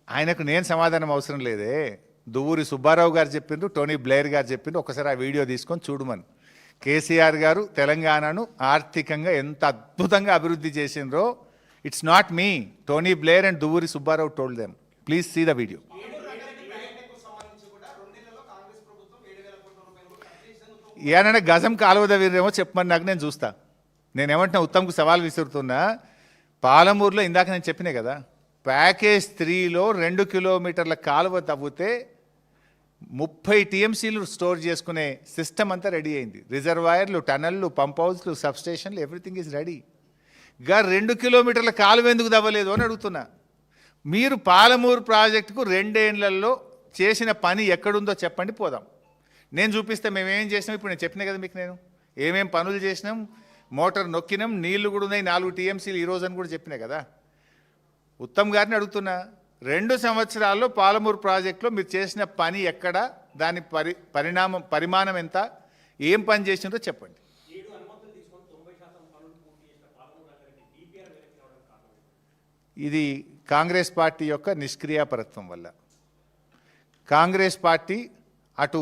ఆయనకు నేను సమాధానం అవసరం లేదే. దువ్వూరి సుబ్బారావు గారు చెప్పిండ్రు, టోనీ బ్లేయర్ గారు చెప్పిండ్రు. ఒకసారి ఆ వీడియో తీసుకొని చూడమని. కేసీఆర్ గారు తెలంగాణను ఆర్థికంగా ఎంత అద్భుతంగా అభివృద్ధి చేసిండ్రో. It's not me, Tony Blair and Duvvuri Subbarao told them. Please see the video. ఏమైనా గజం కాలువద వీరేమో చెప్పమని నాకు, నేను చూస్తా. నేనేమంటున్నా, ఉత్తమ్కు సవాల్ విసురుతున్నా. పాలమూరులో ఇందాక నేను చెప్పినా కదా, ప్యాకేజ్ 3లో 2 కిలోమీటర్ల కాలువ తవ్వితే 30 టీఎంసీలు స్టోర్ చేసుకునే సిస్టమ్ అంతా రెడీ అయింది. రిజర్వాయర్లు, టనల్లు, పంప్ హౌస్లు, సబ్స్టేషన్లు, ఎవ్రీథింగ్ ఈజ్ రెడీ. 2 కిలోమీటర్ల కాలువ ఎందుకు తవ్వలేదు అని అడుగుతున్నా. మీరు పాలమూరు ప్రాజెక్టుకు 2 ఏళ్లలో చేసిన పని ఎక్కడుందో చెప్పండి, పోదాం. నేను చూపిస్తే మేమేం చేసినాం. ఇప్పుడు నేను చెప్పినా కదా మీకు, నేను ఏమేం పనులు చేసినాం. మోటార్ నొక్కినాం, నీళ్లు కూడా ఉన్నాయి, 4 టీఎంసీలు ఈరోజు అని కూడా చెప్పినా కదా. ఉత్తమ్ గారిని అడుగుతున్నా, 2 సంవత్సరాల్లో పాలమూరు ప్రాజెక్టులో మీరు చేసిన పని ఎక్కడ, దాని పరిమాణం ఎంత, ఏం పని చేసిందో చెప్పండి. ఇది కాంగ్రెస్ పార్టీ యొక్క నిష్క్రియాపరత్వం వల్ల. కాంగ్రెస్ పార్టీ అటు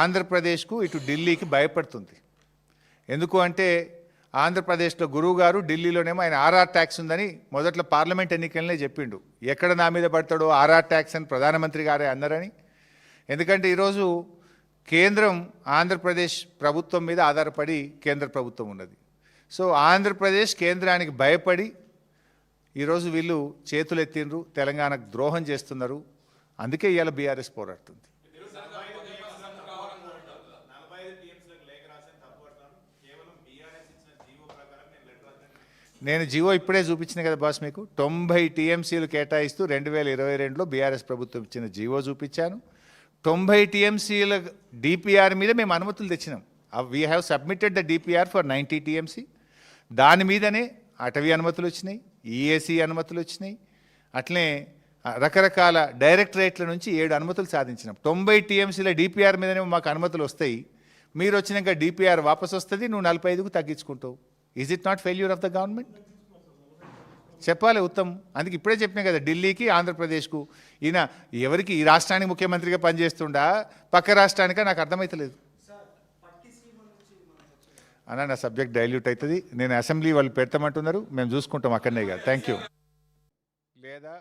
ఆంధ్రప్రదేశ్కు ఇటు ఢిల్లీకి భయపడుతుంది. ఎందుకు అంటే, ఆంధ్రప్రదేశ్లో గురువు గారు, ఢిల్లీలోనేమో ఆయన ఆర్ఆర్ ట్యాక్స్ ఉందని మొదట్లో పార్లమెంట్ ఎన్నికలనే చెప్పిండు. ఎక్కడ నా మీద పడతాడో ఆర్ఆర్ ట్యాక్స్ అని ప్రధానమంత్రి గారే అన్నారని. ఎందుకంటే ఈరోజు కేంద్రం ఆంధ్రప్రదేశ్ ప్రభుత్వం మీద ఆధారపడి కేంద్ర ప్రభుత్వం ఉన్నది. సో ఆంధ్రప్రదేశ్ కేంద్రానికి భయపడి ఈరోజు వీళ్ళు చేతులు ఎత్తిండ్రు, తెలంగాణకు ద్రోహం చేస్తున్నారు. అందుకే ఇవాళ బీఆర్ఎస్ పోరాడుతుంది. నేను జీవో ఇప్పుడే చూపించిన కదా బాస్ మీకు. 90 టీఎంసీలు కేటాయిస్తూ 2022లో బీఆర్ఎస్ ప్రభుత్వం ఇచ్చిన జీవో చూపించాను. 90 టీఎంసీల డిపిఆర్ మీద మేము అనుమతులు తెచ్చినాం. We have submitted the DPR for 90 TMC. దాని మీదనే అటవీ అనుమతులు వచ్చినాయి, ఈఏసీ అనుమతులు వచ్చినాయి. అట్లనే రకరకాల డైరెక్టరేట్ల నుంచి 7 అనుమతులు సాధించినాం. 90 టీఎంసీల డిపిఆర్ మీదనే మాకు అనుమతులు వస్తాయి. మీరు వచ్చినాక డిపిఆర్ వాపసు వస్తుంది, నువ్వు 45కు తగ్గించుకుంటావు. Is it not failure of the government? చెప్పాలి ఉత్తమ్. అందుకే ఇప్పుడే చెప్పినా కదా, ఢిల్లీకి ఆంధ్రప్రదేశ్కు ఈయన ఎవరికి, ఈ రాష్ట్రానికి ముఖ్యమంత్రిగా పనిచేస్తుండా పక్క రాష్ట్రానికా నాకు అర్థమవుతలేదు అన్న. నా సబ్జెక్ట్ డైల్యూట్ అవుతుంది. నేను అసెంబ్లీ వాళ్ళు పెడతామంటున్నారు, మేము చూసుకుంటాం అక్కడనే కదా. Thank you. లేదా